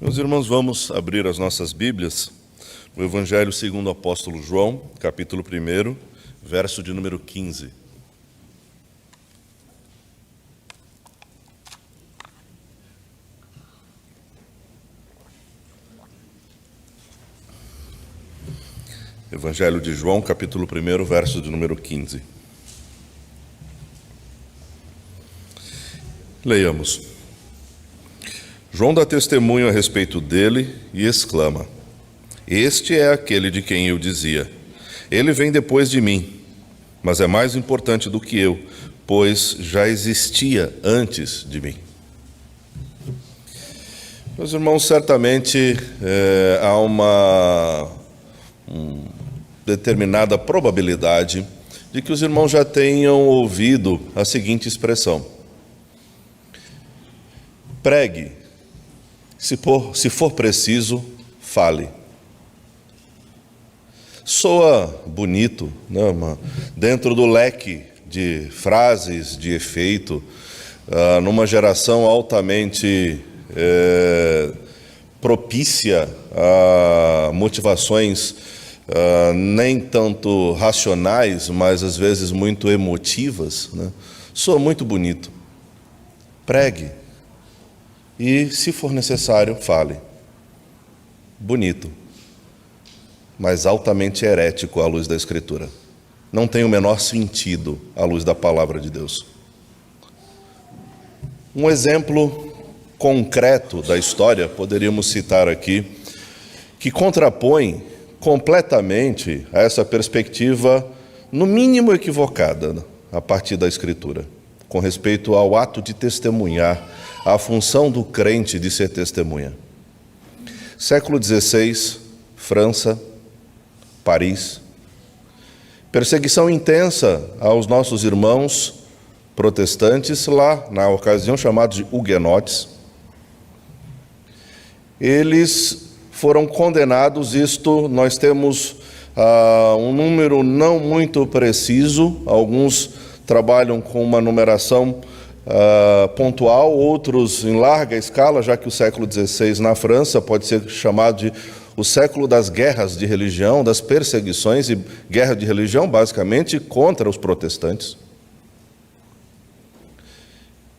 Meus irmãos, vamos abrir as nossas Bíblias no Evangelho segundo o apóstolo João, capítulo 1, verso de número 15. Evangelho de João, capítulo 1, verso de número 15. Leiamos. João dá testemunho a respeito dele e exclama: Este é aquele de quem eu dizia: Ele vem depois de mim, mas é mais importante do que eu, pois já existia antes de mim. Meus irmãos, certamente há uma determinada probabilidade de que os irmãos já tenham ouvido a seguinte expressão: pregue, se for preciso, fale. Soa bonito, né? Dentro do leque de frases de efeito, numa geração altamente propícia a motivações nem tanto racionais, mas às vezes muito emotivas, né? Soa muito bonito. Pregue. E, se for necessário, fale. Bonito, mas altamente herético à luz da Escritura. Não tem o menor sentido à luz da palavra de Deus. Um exemplo concreto da história, poderíamos citar aqui, que contrapõe completamente a essa perspectiva, no mínimo equivocada, a partir da Escritura, com respeito ao ato de testemunhar, a função do crente de ser testemunha. Século XVI, França, Paris. Perseguição intensa aos nossos irmãos protestantes, lá na ocasião chamados de huguenotes. Eles foram condenados, isto nós temos um número não muito preciso, alguns trabalham com uma numeração pontual, outros em larga escala, já que o século XVI na França pode ser chamado de o século das guerras de religião, das perseguições e guerra de religião, basicamente, contra os protestantes.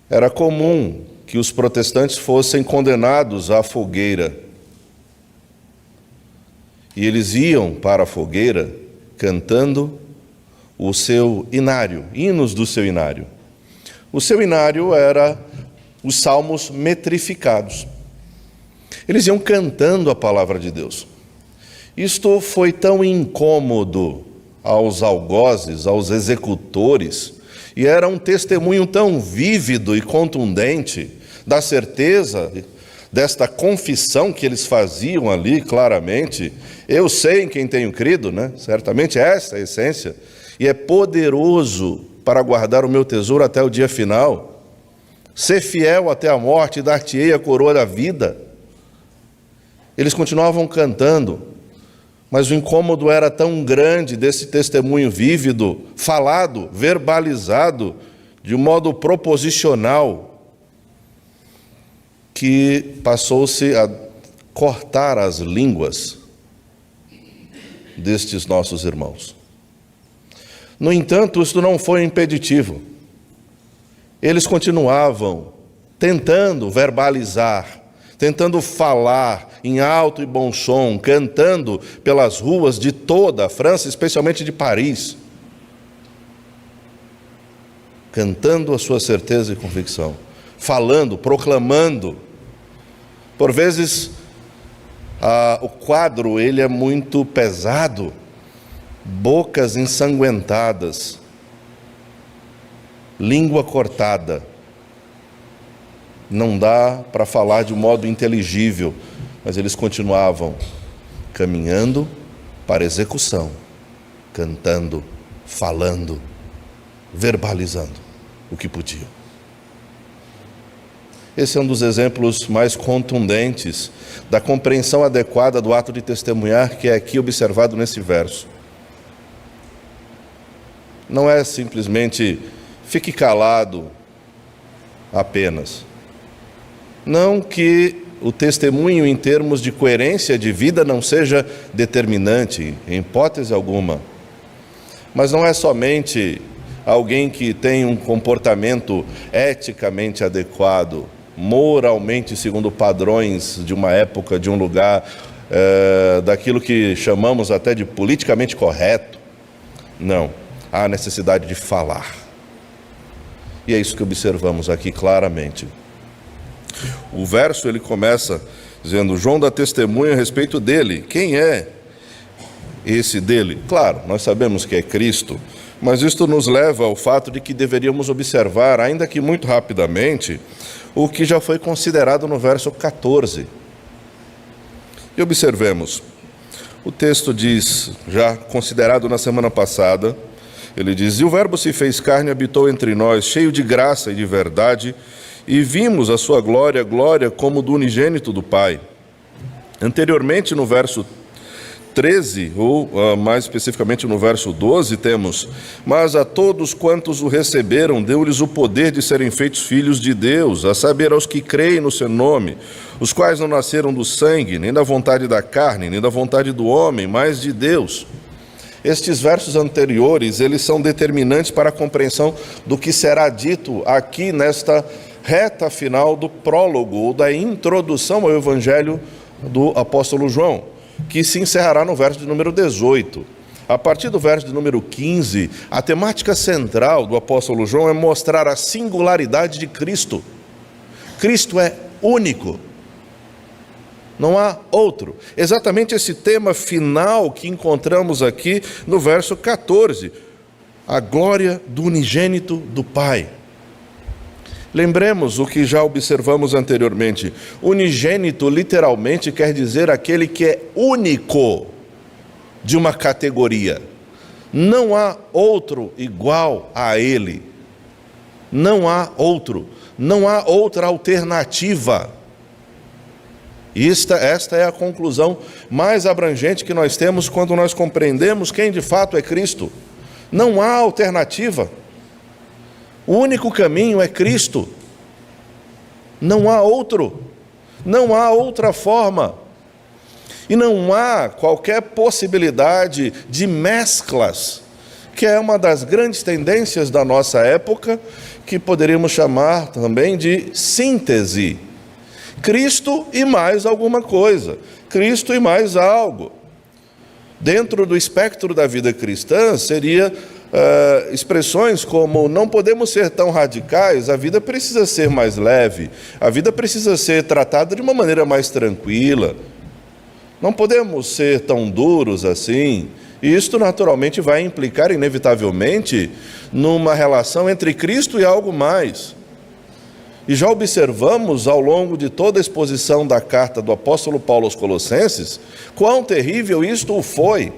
Era comum que os protestantes fossem condenados à fogueira. E eles iam para a fogueira cantando o seu inário, hinos do seu inário. O seu inário era os salmos metrificados. Eles iam cantando a palavra de Deus. Isto foi tão incômodo aos algozes, aos executores, e era um testemunho tão vívido e contundente da certeza desta confissão que eles faziam ali claramente. Eu sei em quem tenho crido, né? Certamente essa é a essência, e é poderoso para guardar o meu tesouro até o dia final. Ser fiel até a morte, dar-te-ei a coroa da vida. Eles continuavam cantando, mas o incômodo era tão grande desse testemunho vívido, falado, verbalizado, de um modo proposicional, que passou-se a cortar as línguas destes nossos irmãos. No entanto, isso não foi impeditivo. Eles continuavam tentando verbalizar, tentando falar em alto e bom som, cantando pelas ruas de toda a França, especialmente de Paris, cantando a sua certeza e convicção, falando, proclamando. Por vezes, o quadro ele é muito pesado, bocas ensanguentadas, língua cortada. Não dá para falar de um modo inteligível, mas eles continuavam caminhando para execução, cantando, falando, verbalizando o que podiam. Esse é um dos exemplos mais contundentes da compreensão adequada do ato de testemunhar que é aqui observado nesse verso. Não é simplesmente fique calado apenas. Não que o testemunho em termos de coerência de vida não seja determinante, em hipótese alguma. Mas não é somente alguém que tem um comportamento eticamente adequado, moralmente segundo padrões de uma época, de um lugar, daquilo que chamamos até de politicamente correto. Não, há necessidade de falar. E é isso que observamos aqui claramente. O verso ele começa dizendo: João dá testemunho a respeito dele. Quem é esse dele? Claro, nós sabemos que é Cristo, mas isto nos leva ao fato de que deveríamos observar, ainda que muito rapidamente, o que já foi considerado no verso 14. E observemos, o texto diz, já considerado na semana passada, ele diz: E o Verbo se fez carne e habitou entre nós, cheio de graça e de verdade, e vimos a sua glória, glória como do unigênito do Pai. Anteriormente, no verso 13, ou mais especificamente no verso 12, temos: Mas a todos quantos o receberam, deu-lhes o poder de serem feitos filhos de Deus, a saber, aos que creem no seu nome, os quais não nasceram do sangue, nem da vontade da carne, nem da vontade do homem, mas de Deus. Estes versos anteriores, eles são determinantes para a compreensão do que será dito aqui nesta reta final do prólogo, ou da introdução ao Evangelho do apóstolo João, que se encerrará no verso de número 18. A partir do verso de número 15, a temática central do apóstolo João é mostrar a singularidade de Cristo. Cristo é único. Não há outro. Exatamente esse tema final que encontramos aqui no verso 14. A glória do unigênito do Pai. Lembremos o que já observamos anteriormente. Unigênito literalmente quer dizer aquele que é único de uma categoria. Não há outro igual a ele. Não há outro. Não há outra alternativa. Esta é a conclusão mais abrangente que nós temos quando nós compreendemos quem de fato é Cristo. Não há alternativa. O único caminho é Cristo. Não há outro. Não há outra forma. E não há qualquer possibilidade de mesclas, que é uma das grandes tendências da nossa época, que poderíamos chamar também de síntese. Cristo e mais alguma coisa, Cristo e mais algo. Dentro do espectro da vida cristã, seria expressões como: não podemos ser tão radicais, a vida precisa ser mais leve, a vida precisa ser tratada de uma maneira mais tranquila, não podemos ser tão duros assim. E isto naturalmente vai implicar inevitavelmente numa relação entre Cristo e algo mais. E já observamos ao longo de toda a exposição da carta do apóstolo Paulo aos Colossenses, quão terrível isto foi,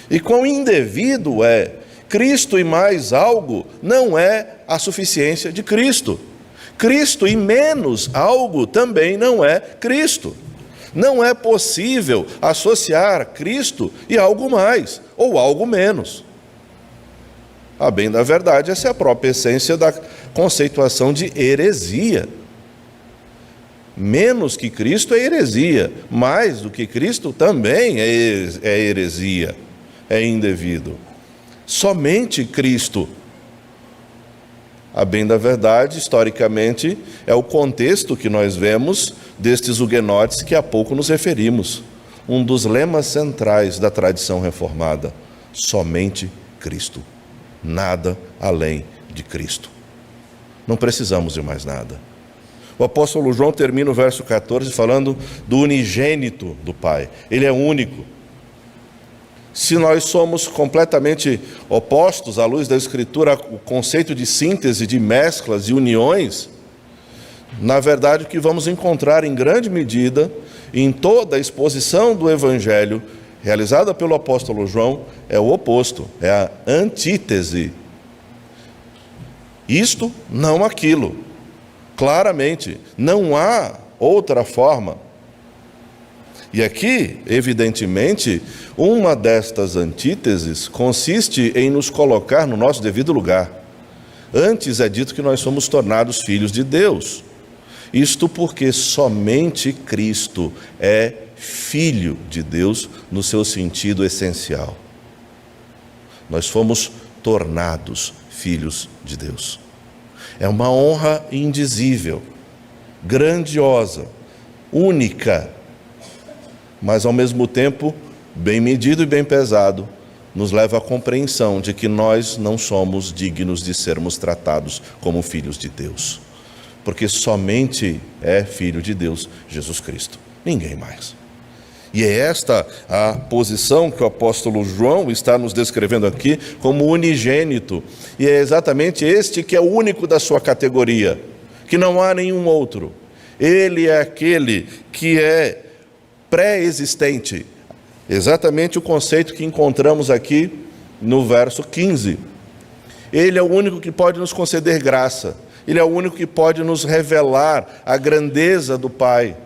e quão indevido é. Cristo e mais algo não é a suficiência de Cristo. Cristo e menos algo também não é Cristo. Não é possível associar Cristo e algo mais, ou algo menos. A bem da verdade, essa é a própria essência da conceituação de heresia. Menos que Cristo é heresia, mais do que Cristo também é heresia, é indevido. Somente Cristo. A bem da verdade, historicamente, é o contexto que nós vemos destes huguenotes que há pouco nos referimos. Um dos lemas centrais da tradição reformada: somente Cristo. Nada além de Cristo. Não precisamos de mais nada. O apóstolo João termina o verso 14 falando do unigênito do Pai. Ele é único. Se nós somos completamente opostos à luz da Escritura, o conceito de síntese, de mesclas e uniões, na verdade o que vamos encontrar em grande medida em toda a exposição do Evangelho realizada pelo apóstolo João é o oposto, é a antítese. Isto, não aquilo. Claramente, não há outra forma. E aqui, evidentemente, uma destas antíteses consiste em nos colocar no nosso devido lugar. Antes é dito que nós somos tornados filhos de Deus. Isto porque somente Cristo é Filho de Deus no seu sentido essencial. Nós fomos tornados filhos de Deus. É uma honra indizível, grandiosa, única, mas ao mesmo tempo bem medido e bem pesado, nos leva à compreensão de que nós não somos dignos de sermos tratados como filhos de Deus, porque somente é Filho de Deus Jesus Cristo, ninguém mais. E é esta a posição que o apóstolo João está nos descrevendo aqui como unigênito, e é exatamente este que é o único da sua categoria, que não há nenhum outro. Ele é aquele que é pré-existente, exatamente o conceito que encontramos aqui no verso 15. Ele é o único que pode nos conceder graça, ele é o único que pode nos revelar a grandeza do Pai.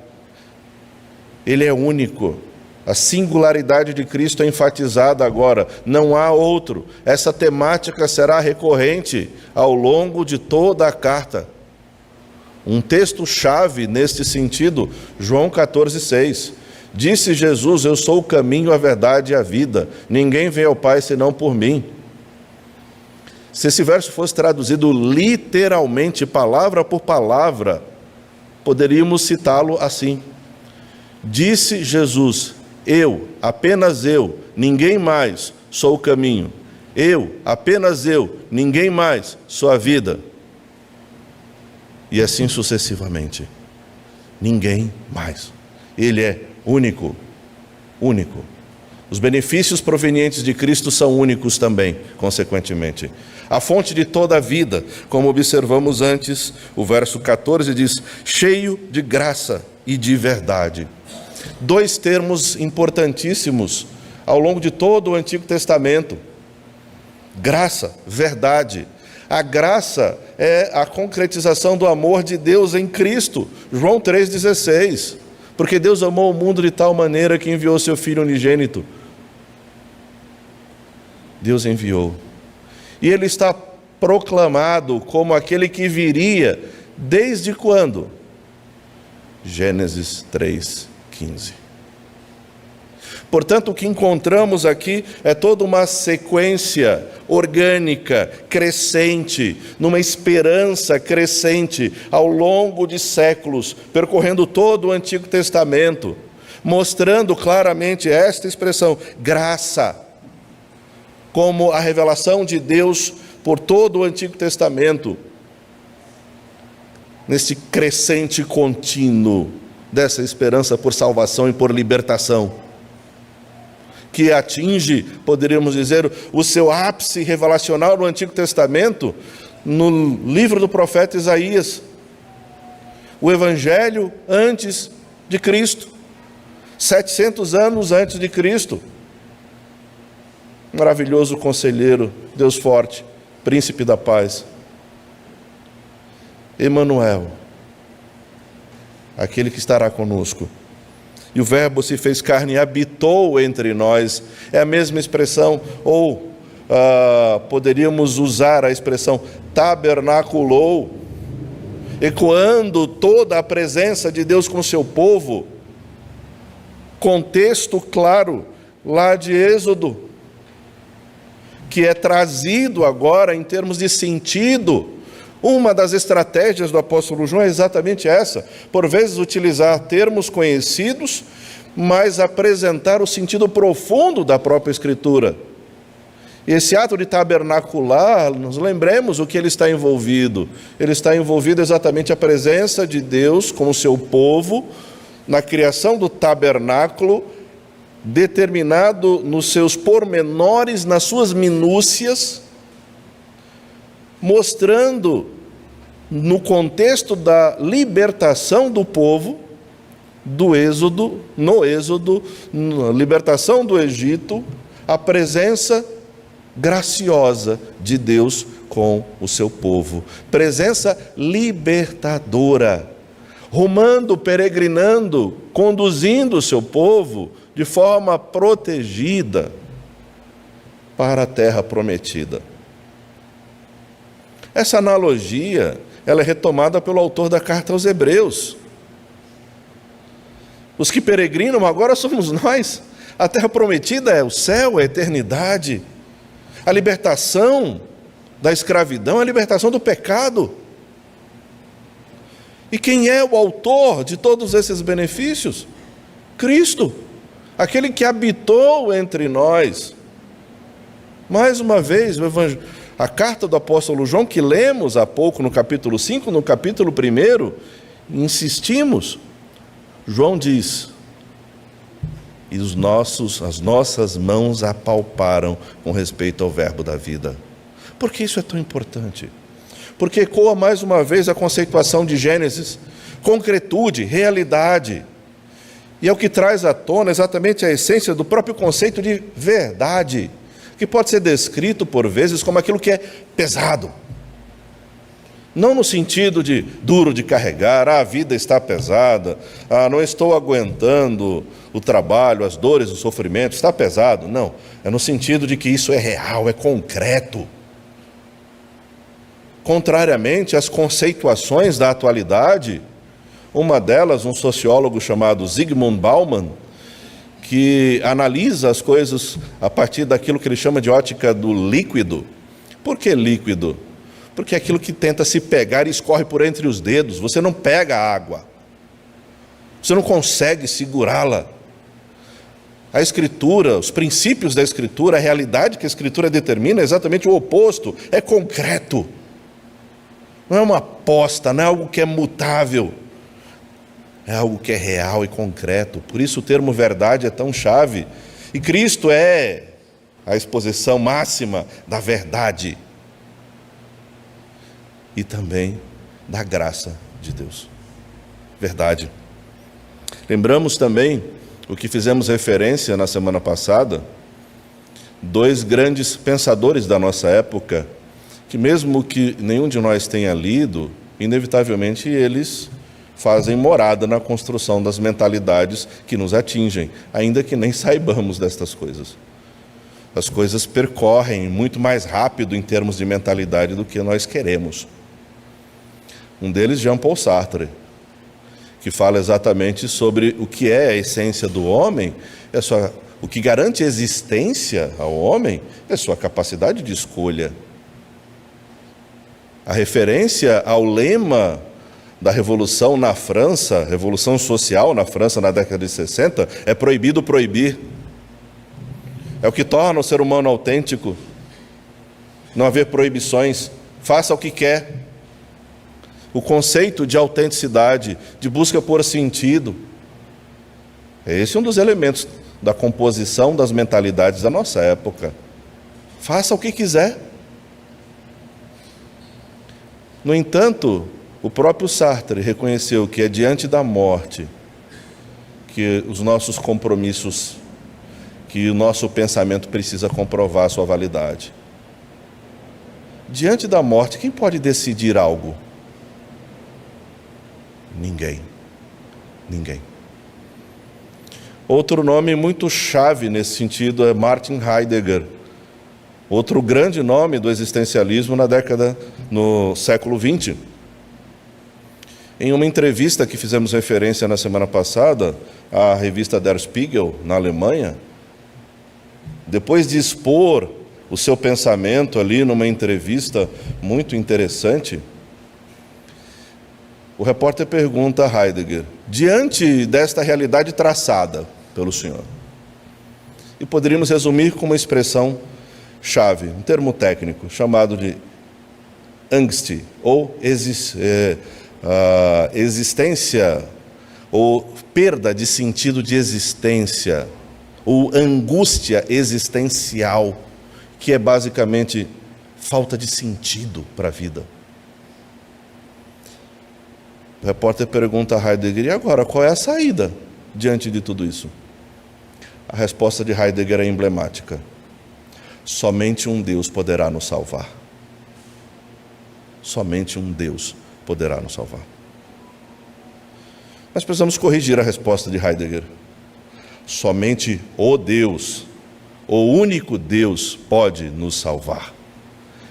Ele é único. A singularidade de Cristo é enfatizada agora, não há outro. Essa temática será recorrente ao longo de toda a carta. Um texto-chave neste sentido, João 14,6. Disse Jesus: eu sou o caminho, a verdade e a vida. Ninguém vem ao Pai senão por mim. Se esse verso fosse traduzido literalmente, palavra por palavra, poderíamos citá-lo assim: disse Jesus: eu, apenas eu, ninguém mais, sou o caminho. Eu, apenas eu, ninguém mais, sou a vida. E assim sucessivamente. Ninguém mais. Ele é único, único. Os benefícios provenientes de Cristo são únicos também, consequentemente. A fonte de toda a vida, como observamos antes, o verso 14 diz: cheio de graça e de verdade. Dois termos importantíssimos ao longo de todo o Antigo Testamento: graça, verdade. A graça é a concretização do amor de Deus em Cristo, João 3,16. Porque Deus amou o mundo de tal maneira que enviou seu Filho unigênito. Deus enviou. E ele está proclamado como aquele que viria desde quando? Gênesis 3,15. Portanto, o que encontramos aqui é toda uma sequência orgânica, crescente, numa esperança crescente ao longo de séculos, percorrendo todo o Antigo Testamento, mostrando claramente esta expressão, graça, como a revelação de Deus por todo o Antigo Testamento, nesse crescente contínuo dessa esperança por salvação e por libertação, que atinge, poderíamos dizer, o seu ápice revelacional no Antigo Testamento, no livro do profeta Isaías. O Evangelho antes de Cristo, 700 anos antes de Cristo. Maravilhoso conselheiro, Deus forte, príncipe da paz. Emanuel, aquele que estará conosco. E o Verbo se fez carne e habitou entre nós. É a mesma expressão, ou poderíamos usar a expressão tabernaculou, ecoando toda a presença de Deus com o seu povo. Contexto claro lá de Êxodo, que é trazido agora em termos de sentido. Uma das estratégias do apóstolo João é exatamente essa, por vezes utilizar termos conhecidos, mas apresentar o sentido profundo da própria Escritura. E esse ato de tabernacular, nos lembremos o que ele está envolvido. Ele está envolvido exatamente a presença de Deus com o seu povo, na criação do tabernáculo, determinado nos seus pormenores, nas suas minúcias, mostrando no contexto da libertação do povo, do Êxodo, no Êxodo, na libertação do Egito, a presença graciosa de Deus com o seu povo. Presença libertadora, rumando, peregrinando, conduzindo o seu povo de forma protegida para a terra prometida. Essa analogia, ela é retomada pelo autor da carta aos Hebreus. Os que peregrinam agora somos nós. A terra prometida é o céu, é a eternidade. A libertação da escravidão, a libertação do pecado. E quem é o autor de todos esses benefícios? Cristo, aquele que habitou entre nós. Mais uma vez, a carta do apóstolo João, que lemos há pouco no capítulo 5, no capítulo 1, insistimos. João diz: e as nossas mãos apalparam com respeito ao verbo da vida. Por que isso é tão importante? Porque ecoa mais uma vez a conceituação de Gênesis, concretude, realidade. E é o que traz à tona exatamente a essência do próprio conceito de verdade, que pode ser descrito por vezes como aquilo que é pesado. Não no sentido de duro de carregar, a vida está pesada, não estou aguentando o trabalho, as dores, o sofrimento, está pesado. Não, é no sentido de que isso é real, é concreto. Contrariamente às conceituações da atualidade, uma delas, um sociólogo chamado Zygmunt Bauman, que analisa as coisas a partir daquilo que ele chama de ótica do líquido. Por que líquido? Porque é aquilo que tenta se pegar e escorre por entre os dedos. Você não pega a água, você não consegue segurá-la. A Escritura, os princípios da Escritura, a realidade que a Escritura determina é exatamente o oposto, é concreto. Não é uma aposta, não é algo que é mutável, é algo que é real e concreto. Por isso o termo verdade é tão chave. E Cristo é a exposição máxima da verdade e também da graça de Deus. Verdade. Lembramos também o que fizemos referência na semana passada, dois grandes pensadores da nossa época, que mesmo que nenhum de nós tenha lido, inevitavelmente eles fazem morada na construção das mentalidades que nos atingem, ainda que nem saibamos destas coisas. As coisas percorrem muito mais rápido em termos de mentalidade do que nós queremos. Um deles, Jean-Paul Sartre, que fala exatamente sobre o que é a essência do homem, o que garante existência ao homem é sua capacidade de escolha. A referência ao lema da Revolução na França, Revolução Social na França na década de 60, é proibido proibir. É o que torna o ser humano autêntico. Não haver proibições, faça o que quer. O conceito de autenticidade, de busca por sentido, esse é um dos elementos da composição das mentalidades da nossa época. Faça o que quiser. No entanto, o próprio Sartre reconheceu que é diante da morte que os nossos compromissos, que o nosso pensamento precisa comprovar a sua validade. Diante da morte, quem pode decidir algo? Ninguém. Ninguém. Outro nome muito chave nesse sentido é Martin Heidegger, outro grande nome do existencialismo no século XX. Em uma entrevista que fizemos referência na semana passada, à revista Der Spiegel, na Alemanha, depois de expor o seu pensamento ali numa entrevista muito interessante, o repórter pergunta a Heidegger, diante desta realidade traçada pelo senhor, e poderíamos resumir com uma expressão chave, um termo técnico, chamado de Angst, ou existência, ou perda de sentido de existência, ou angústia existencial, que é basicamente falta de sentido para a vida. O repórter pergunta a Heidegger, e agora, qual é a saída diante de tudo isso? A resposta de Heidegger é emblemática. Somente um Deus poderá nos salvar. Somente um Deus poderá nos salvar. Mas precisamos corrigir a resposta de Heidegger. Somente o Deus, o único Deus, pode nos salvar.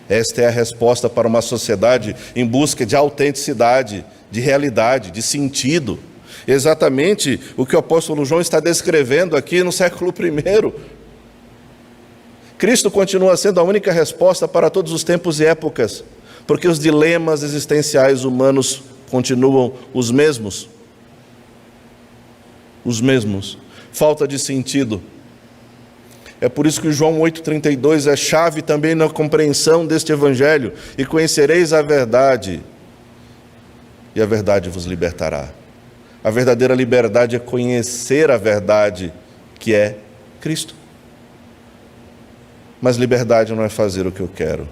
Esta é a resposta para uma sociedade em busca de autenticidade, de realidade, de sentido. Exatamente o que o apóstolo João está descrevendo aqui no século I. Cristo continua sendo a única resposta para todos os tempos e épocas, porque os dilemas existenciais humanos continuam os mesmos. Os mesmos. Falta de sentido. É por isso que João 8,32 é chave também na compreensão deste evangelho. E conhecereis a verdade, e a verdade vos libertará. A verdadeira liberdade é conhecer a verdade, que é Cristo. Mas liberdade não é fazer o que eu quero,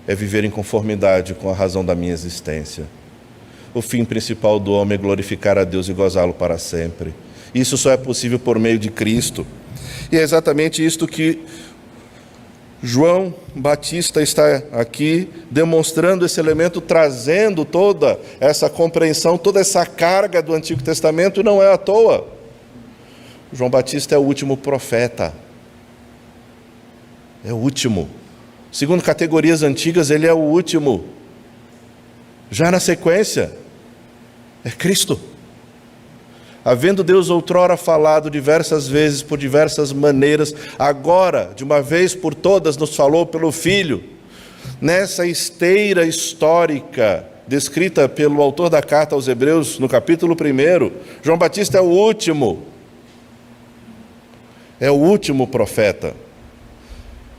é viver em conformidade com a razão da minha existência. O fim principal do homem é glorificar a Deus e gozá-lo para sempre. Isso só é possível por meio de Cristo. E é exatamente isto que João Batista está aqui demonstrando, esse elemento, trazendo toda essa compreensão, toda essa carga do Antigo Testamento, e não é à toa. João Batista é o último profeta. É o último. Segundo categorias antigas, ele é o último. Já na sequência, é Cristo. Havendo Deus outrora falado diversas vezes, por diversas maneiras, agora, de uma vez por todas, nos falou pelo Filho. Nessa esteira histórica, descrita pelo autor da carta aos Hebreus, no capítulo 1, João Batista é o último. É o último profeta.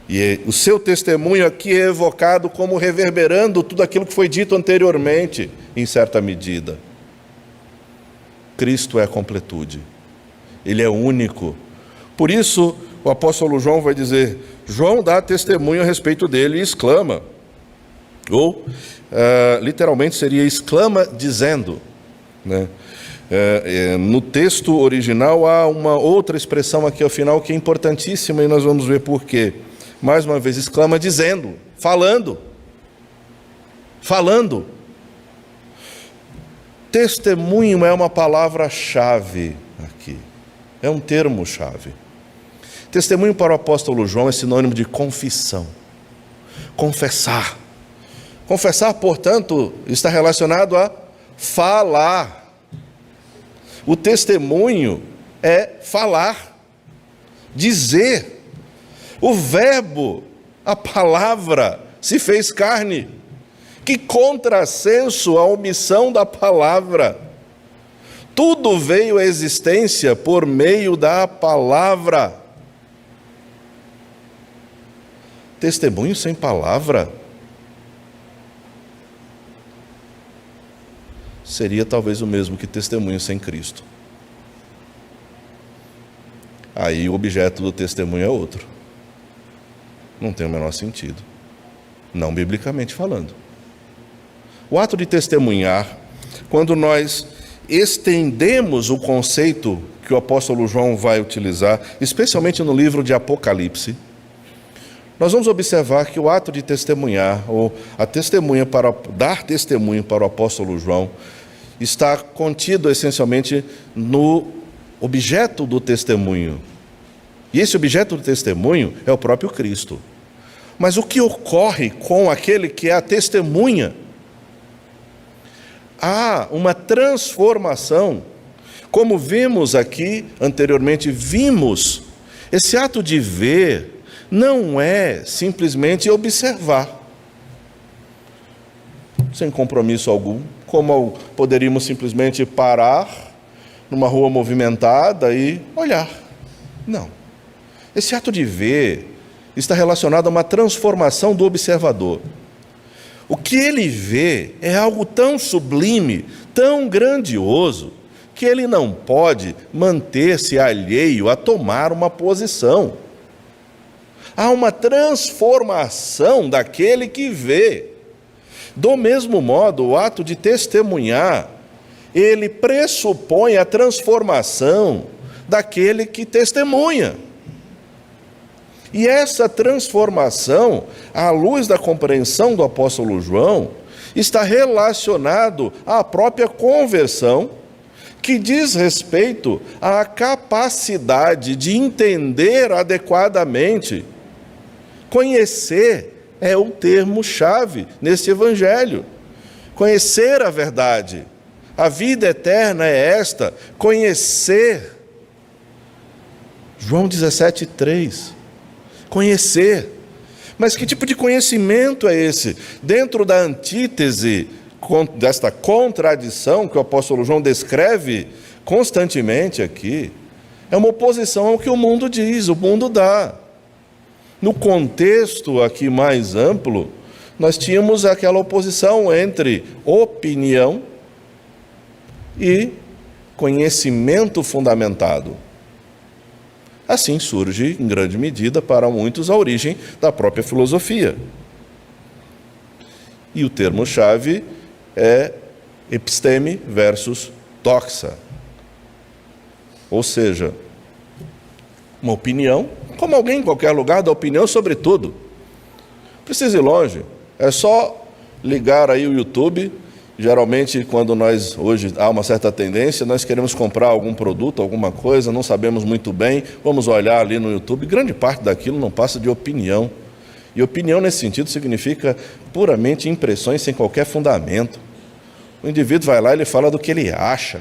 E o seu testemunho aqui é evocado como reverberando tudo aquilo que foi dito anteriormente, em certa medida. Cristo é a completude. Ele é único. Por isso, o apóstolo João vai dizer, João dá testemunho a respeito dele e exclama. Ou, literalmente seria exclama dizendo, né? No texto original há uma outra expressão aqui ao final que é importantíssima e nós vamos ver por quê. Mais uma vez, exclama dizendo, falando. Testemunho é uma palavra-chave aqui, é um termo-chave. Testemunho para o apóstolo João é sinônimo de confissão, confessar. Confessar, portanto, está relacionado a falar. O testemunho é falar, dizer. O verbo, a palavra, se fez carne. Que contrassenso a omissão da palavra. Tudo veio à existência por meio da palavra. Testemunho sem palavra seria talvez o mesmo que testemunho sem Cristo. Aí o objeto do testemunho é outro. Não tem o menor sentido. Não biblicamente falando. O ato de testemunhar, quando nós estendemos o conceito que o apóstolo João vai utilizar, especialmente no livro de Apocalipse, nós vamos observar que o ato de testemunhar, ou a testemunha para dar testemunho para o apóstolo João, está contido essencialmente no objeto do testemunho. E esse objeto do testemunho é o próprio Cristo. Mas o que ocorre com aquele que é a testemunha? Há uma transformação, como vimos aqui anteriormente, esse ato de ver não é simplesmente observar, sem compromisso algum, como poderíamos simplesmente parar numa rua movimentada e olhar. Não. Esse ato de ver está relacionado a uma transformação do observador. O que ele vê é algo tão sublime, tão grandioso, que ele não pode manter-se alheio a tomar uma posição. Há uma transformação daquele que vê. Do mesmo modo, o ato de testemunhar, ele pressupõe a transformação daquele que testemunha. E essa transformação, à luz da compreensão do apóstolo João, está relacionado à própria conversão, que diz respeito à capacidade de entender adequadamente, conhecer é o termo-chave nesse evangelho. Conhecer a verdade. A vida eterna é esta, conhecer. João 17:3. Conhecer. Mas que tipo de conhecimento é esse? Dentro da antítese, desta contradição que o apóstolo João descreve constantemente aqui, é uma oposição ao que o mundo diz, o mundo dá. No contexto aqui mais amplo, nós tínhamos aquela oposição entre opinião e conhecimento fundamentado. Assim surge, em grande medida, para muitos, a origem da própria filosofia. E o termo-chave é episteme versus doxa. Ou seja, uma opinião, como alguém em qualquer lugar dá opinião sobre tudo. Não precisa ir longe, é só ligar aí o YouTube. Geralmente, quando hoje há uma certa tendência, nós queremos comprar algum produto, alguma coisa, não sabemos muito bem, vamos olhar ali no YouTube, grande parte daquilo não passa de opinião. E opinião, nesse sentido, significa puramente impressões sem qualquer fundamento. O indivíduo vai lá e ele fala do que ele acha.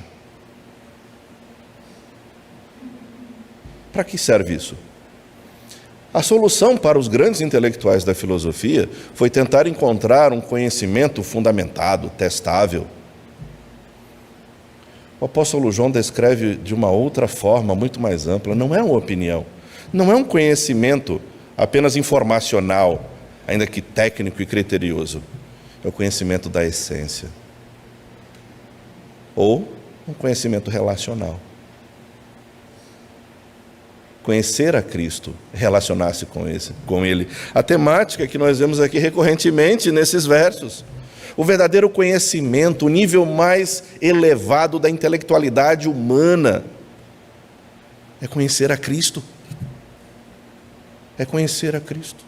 Para que serve isso? A solução para os grandes intelectuais da filosofia foi tentar encontrar um conhecimento fundamentado, testável. O apóstolo João descreve de uma outra forma, muito mais ampla. Não é uma opinião, não é um conhecimento apenas informacional, ainda que técnico e criterioso. É o conhecimento da essência. Ou um conhecimento relacional. Conhecer a Cristo, relacionar-se com Ele. A temática que nós vemos aqui recorrentemente nesses versos. O verdadeiro conhecimento, o nível mais elevado da intelectualidade humana, é conhecer a Cristo. É conhecer a Cristo.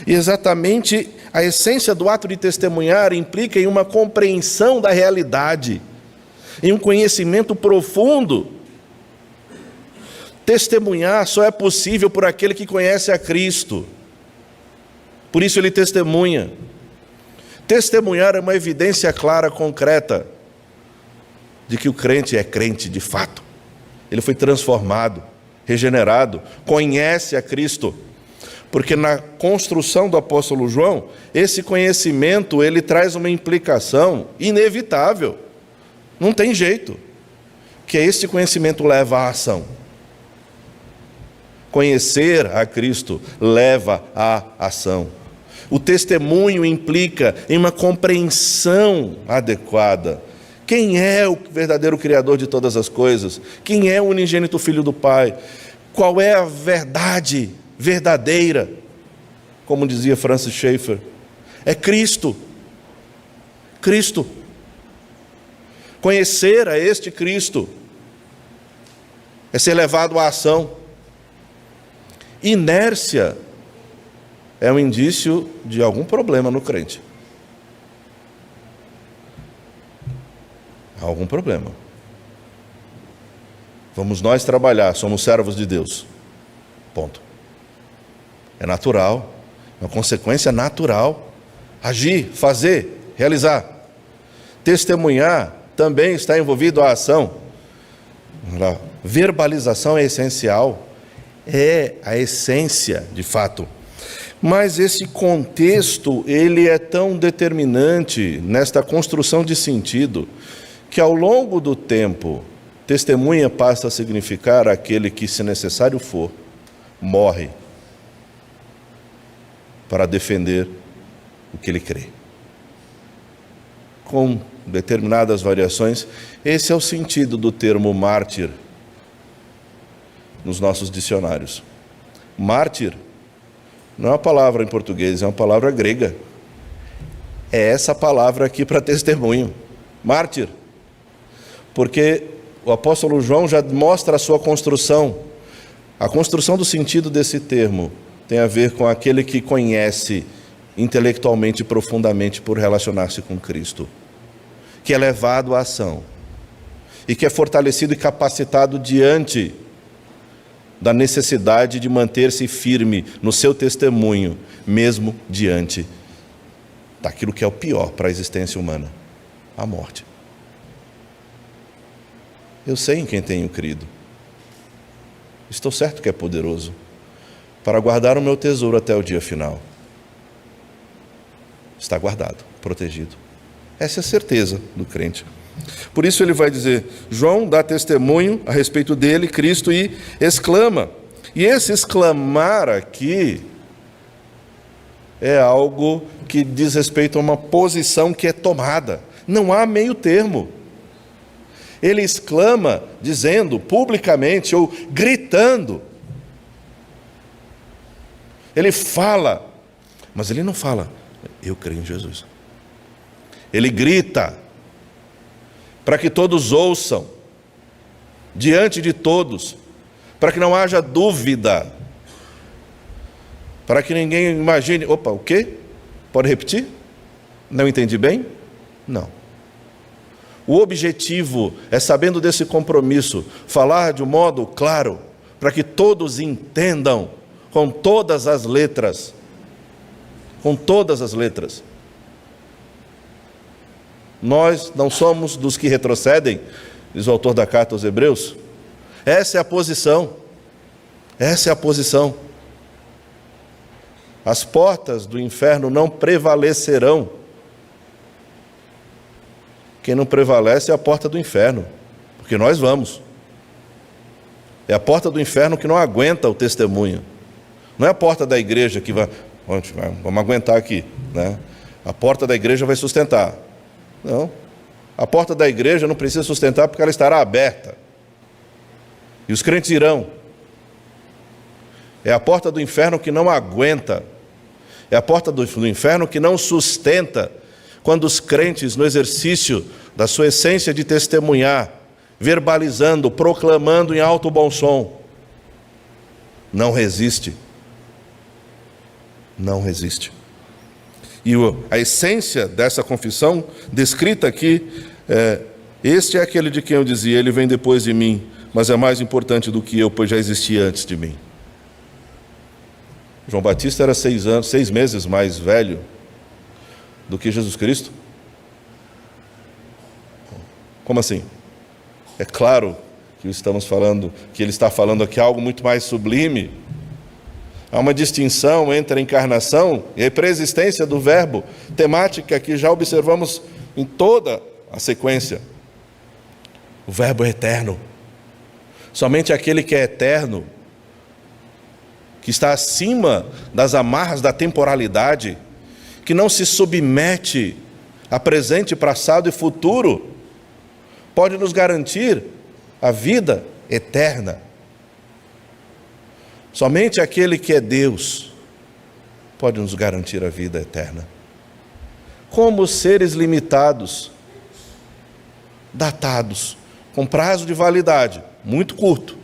E exatamente a essência do ato de testemunhar implica em uma compreensão da realidade, em um conhecimento profundo. Testemunhar só é possível por aquele que conhece a Cristo. Por isso ele testemunha. Testemunhar é uma evidência clara, concreta, de que o crente é crente de fato. Ele foi transformado, regenerado, conhece a Cristo. Porque na construção do apóstolo João, esse conhecimento, ele traz uma implicação inevitável. Não tem jeito. Que esse conhecimento leva à ação. Conhecer a Cristo leva à ação. O testemunho implica em uma compreensão adequada. Quem é o verdadeiro Criador de todas as coisas? Quem é o unigênito Filho do Pai? Qual é a verdade verdadeira? Como dizia Francis Schaeffer, é Cristo. Cristo. Conhecer a este Cristo é ser levado à ação. Inércia é um indício de algum problema no crente. Há algum problema. Vamos nós trabalhar, somos servos de Deus. Ponto. É natural, é uma consequência natural. Agir, fazer, realizar. Testemunhar também está envolvido a ação. A verbalização é essencial. É a essência, de fato. Mas esse contexto, ele é tão determinante nesta construção de sentido, que ao longo do tempo, testemunha passa a significar aquele que, se necessário for, morre para defender o que ele crê. Com determinadas variações, esse é o sentido do termo mártir nos nossos dicionários. Mártir não é uma palavra em português, é uma palavra grega. É essa palavra aqui para testemunho. Mártir. Porque o apóstolo João já mostra a sua construção. A construção do sentido desse termo tem a ver com aquele que conhece intelectualmente e profundamente por relacionar-se com Cristo, que é levado à ação e que é fortalecido e capacitado diante da necessidade de manter-se firme no seu testemunho, mesmo diante daquilo que é o pior para a existência humana, a morte. Eu sei em quem tenho crido. Estou certo que é poderoso para guardar o meu tesouro até o dia final. Está guardado, protegido. Essa é a certeza do crente. Por isso ele vai dizer, João dá testemunho a respeito dele, Cristo, e exclama. E esse exclamar aqui é algo que diz respeito a uma posição que é tomada. Não há meio termo. Ele exclama dizendo publicamente ou gritando. Ele fala, mas ele não fala, eu creio em Jesus. Ele grita para que todos ouçam, diante de todos, para que não haja dúvida, para que ninguém imagine, opa, o quê? Pode repetir? Não entendi bem? Não. O objetivo é, sabendo desse compromisso, falar de um modo claro, para que todos entendam, com todas as letras, Nós não somos dos que retrocedem, diz o autor da carta aos Hebreus. Essa é a posição. As portas do inferno não prevalecerão. Quem não prevalece é a porta do inferno, porque nós vamos. É a porta do inferno que não aguenta o testemunho. Não é a porta da igreja que vai, vamos aguentar aqui, né? A porta da igreja vai sustentar. Não. A porta da igreja não precisa sustentar porque ela estará aberta. E os crentes irão. É a porta do inferno que não aguenta. É a porta do inferno que não sustenta quando os crentes, no exercício da sua essência de testemunhar, verbalizando, proclamando em alto bom som, não resiste. Não resiste. E a essência dessa confissão, descrita aqui, este é aquele de quem eu dizia, ele vem depois de mim, mas é mais importante do que eu, pois já existia antes de mim. João Batista era 6 meses mais velho do que Jesus Cristo? Como assim? É claro que ele está falando aqui algo muito mais sublime. Há uma distinção entre a encarnação e a preexistência do verbo, temática que já observamos em toda a sequência. O verbo é eterno. Somente aquele que é eterno, que está acima das amarras da temporalidade, que não se submete a presente, passado e futuro, pode nos garantir a vida eterna. Somente aquele que é Deus pode nos garantir a vida eterna. Como seres limitados, datados, com prazo de validade muito curto,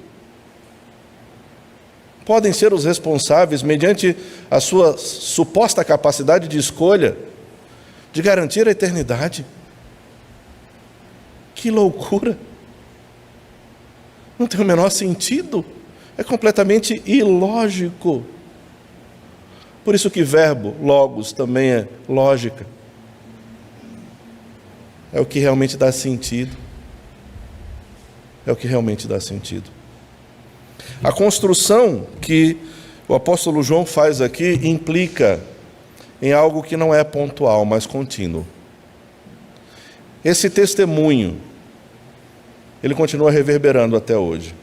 podem ser os responsáveis, mediante a sua suposta capacidade de escolha, de garantir a eternidade. Que loucura! Não tem o menor sentido. É completamente ilógico. Por isso que verbo, logos, também é lógica. É o que realmente dá sentido. A construção que o apóstolo João faz aqui implica em algo que não é pontual, mas contínuo. Esse testemunho, ele continua reverberando até hoje.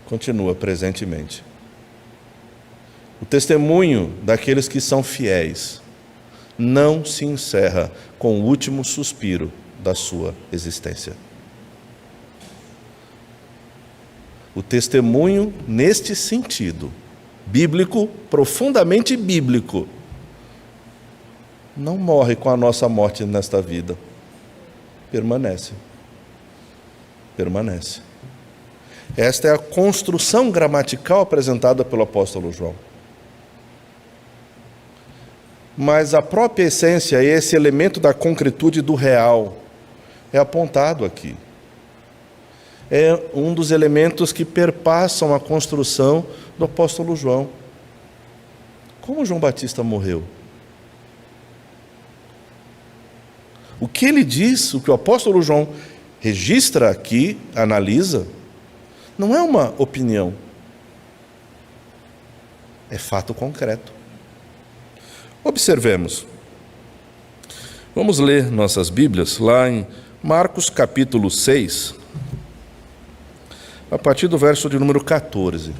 Continua presentemente. O testemunho daqueles que são fiéis não se encerra com o último suspiro da sua existência. O testemunho, neste sentido, bíblico, profundamente bíblico, não morre com a nossa morte nesta vida. Permanece. Esta é a construção gramatical apresentada pelo apóstolo João. Mas a própria essência, esse elemento da concretude do real, é apontado aqui. é um dos elementos que perpassam a construção do apóstolo João. Como João Batista morreu? O que ele diz, o que o apóstolo João registra aqui, analisa, não é uma opinião, é fato concreto. Observemos. Vamos ler nossas Bíblias lá em Marcos capítulo 6, a partir do verso de número 14.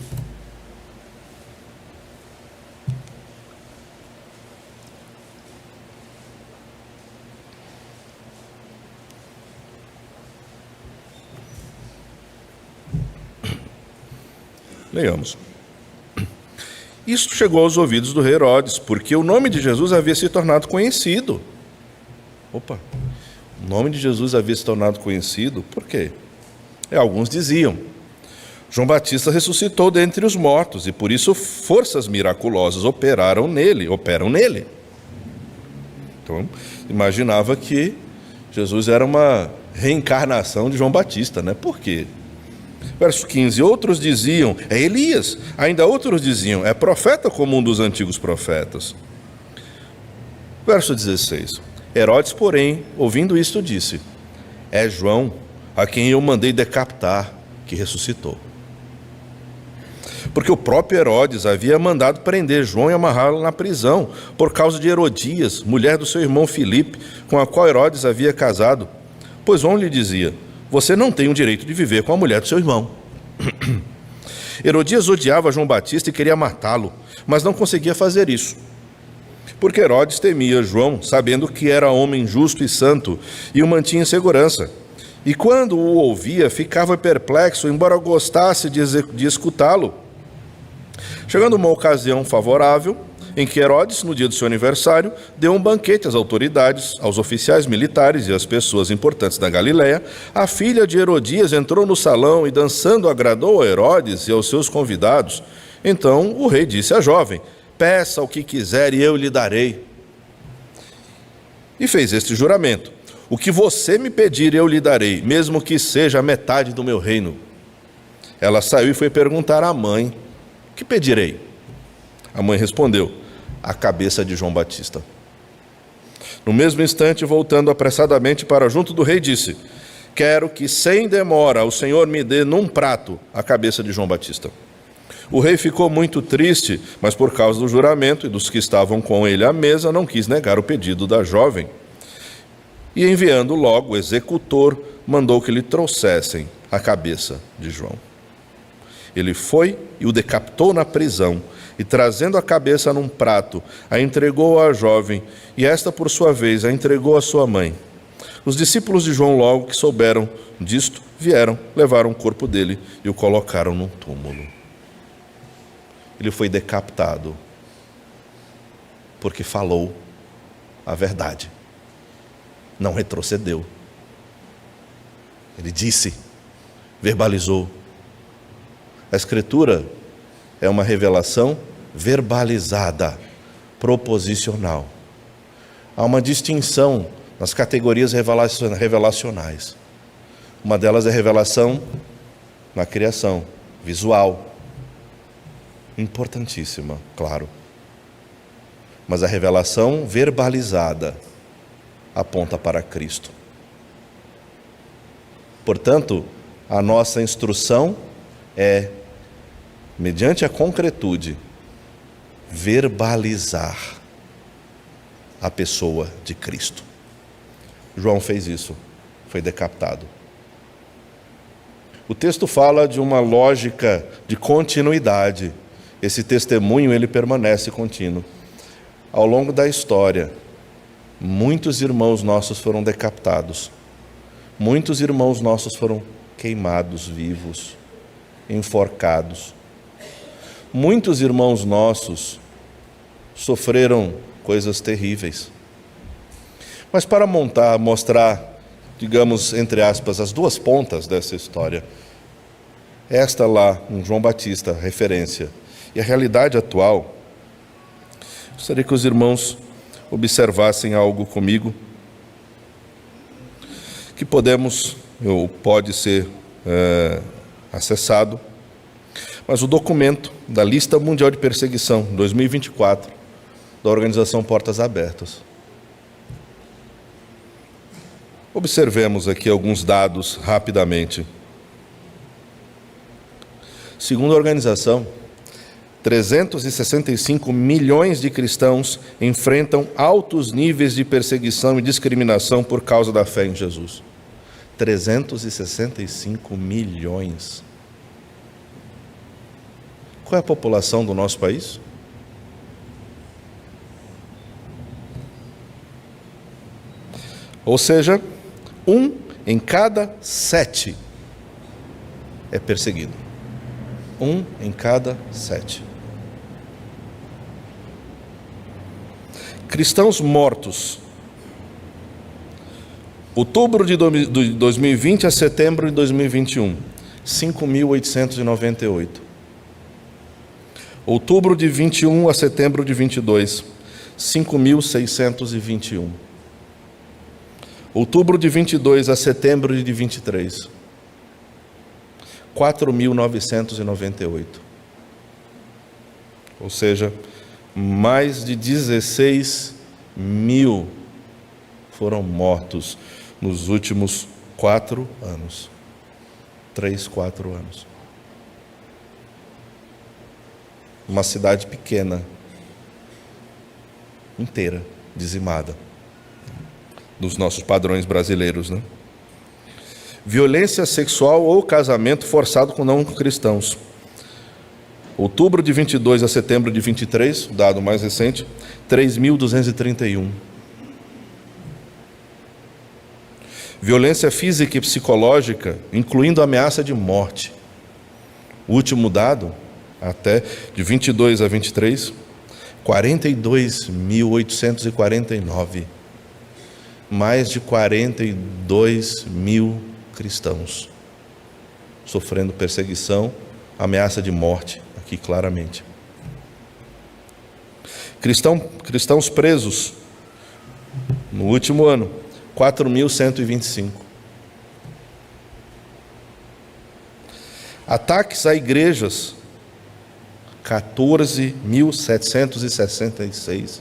Leiamos. Isto chegou aos ouvidos do rei Herodes, porque o nome de Jesus havia se tornado conhecido. O nome de Jesus havia se tornado conhecido, por quê? Alguns diziam, João Batista ressuscitou dentre os mortos, e por isso forças miraculosas operam nele. Então, imaginava que Jesus era uma reencarnação de João Batista, né? Por quê? Verso 15, outros diziam, é Elias. Ainda outros diziam, é profeta como um dos antigos profetas. Verso 16, Herodes, porém, ouvindo isto, disse, é João, a quem eu mandei decapitar, que ressuscitou. Porque o próprio Herodes havia mandado prender João e amarrá-lo na prisão, por causa de Herodias, mulher do seu irmão Filipe, com a qual Herodes havia casado. Pois João lhe dizia, você não tem o direito de viver com a mulher do seu irmão. Herodias odiava João Batista e queria matá-lo, mas não conseguia fazer isso. Porque Herodes temia João, sabendo que era homem justo e santo, e o mantinha em segurança. E quando o ouvia, ficava perplexo, embora gostasse de escutá-lo. Chegando uma ocasião favorável, em que Herodes, no dia do seu aniversário, deu um banquete às autoridades, aos oficiais militares e às pessoas importantes da Galiléia, a filha de Herodias entrou no salão e, dançando, agradou a Herodes e aos seus convidados. Então o rei disse à jovem, peça o que quiser e eu lhe darei. E fez este juramento, o que você me pedir eu lhe darei, mesmo que seja a metade do meu reino. Ela saiu e foi perguntar à mãe, o que pedirei? A mãe respondeu, a cabeça de João Batista. No mesmo instante, voltando apressadamente para junto do rei, disse, quero que sem demora o Senhor me dê num prato a cabeça de João Batista. O rei ficou muito triste, mas por causa do juramento e dos que estavam com ele à mesa, não quis negar o pedido da jovem. E enviando logo o executor, mandou que lhe trouxessem a cabeça de João. Ele foi e o decapitou na prisão, e trazendo a cabeça num prato, a entregou à jovem, e esta, por sua vez, a entregou à sua mãe. Os discípulos de João, logo que souberam disto, vieram, levaram o corpo dele e o colocaram num túmulo. Ele foi decapitado, porque falou a verdade. Não retrocedeu. Ele disse, verbalizou. A Escritura é uma revelação verbalizada, proposicional. Há uma distinção nas categorias revelacionais. Uma delas é a revelação na criação, visual. Importantíssima, claro. Mas a revelação verbalizada aponta para Cristo. Portanto, a nossa instrução é, mediante a concretude, verbalizar a pessoa de Cristo. João fez isso, foi decapitado. O texto fala de uma lógica de continuidade. Esse testemunho, ele permanece contínuo. Ao longo da história, muitos irmãos nossos foram decapitados. Muitos irmãos nossos foram queimados vivos, enforcados. Muitos irmãos nossos sofreram coisas terríveis. Mas para mostrar, digamos, entre aspas, as duas pontas dessa história, esta lá, em João Batista, referência, e a realidade atual, gostaria que os irmãos observassem algo comigo, que podemos, ou pode ser acessado, mas o documento da Lista Mundial de Perseguição 2024 da Organização Portas Abertas. Observemos aqui alguns dados rapidamente. Segundo a organização, 365 milhões de cristãos enfrentam altos níveis de perseguição e discriminação por causa da fé em Jesus. 365 milhões. Qual é a população do nosso país? Ou seja, 1 em cada 7 é perseguido. 1 em cada 7. Cristãos mortos. Outubro de 2020 a setembro de 2021, 5.898. Outubro de 21 a setembro de 22, 5.621. Outubro de 22 a setembro de 23, 4.998. Ou seja, mais de 16 mil foram mortos nos últimos 4 anos. 3, 4 anos. Uma cidade pequena, inteira, dizimada, nos nossos padrões brasileiros, né? Violência sexual ou casamento forçado com não cristãos. Outubro de 22 a setembro de 23, dado mais recente, 3.231. Violência física e psicológica, incluindo ameaça de morte. O último dado, até de 22 a 23, 42.849. Mais de 42 mil cristãos sofrendo perseguição, ameaça de morte, aqui claramente. Cristãos presos no último ano, 4.125. Ataques a igrejas, 14.766.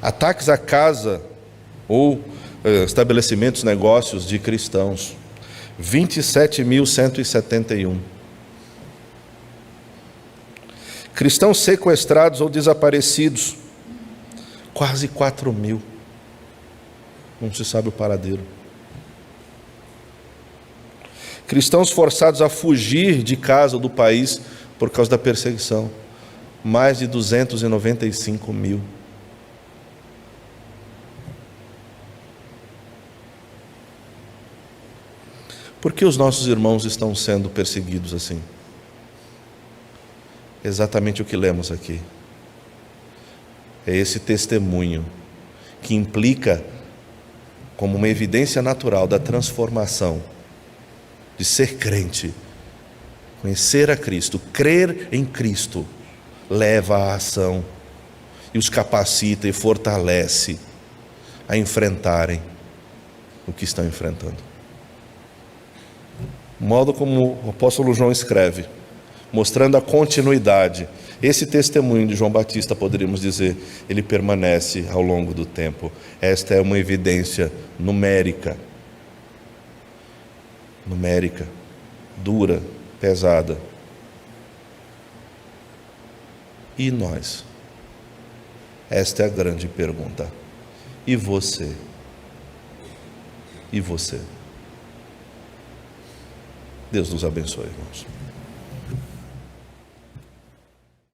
Ataques à casa ou estabelecimentos, negócios de cristãos, 27.171. Cristãos sequestrados ou desaparecidos, quase 4.000. Não se sabe o paradeiro. Cristãos forçados a fugir de casa ou do país por causa da perseguição, mais de 295 mil. Por que os nossos irmãos estão sendo perseguidos assim? Exatamente o que lemos aqui. É esse testemunho que implica como uma evidência natural da transformação, de ser crente, conhecer a Cristo, crer em Cristo, leva à ação e os capacita e fortalece a enfrentarem o que estão enfrentando. O modo como o apóstolo João escreve, mostrando a continuidade, esse testemunho de João Batista, poderíamos dizer, ele permanece ao longo do tempo. Esta é uma evidência numérica, dura, pesada. E nós? Esta é a grande pergunta. E você? E você? Deus nos abençoe, irmãos.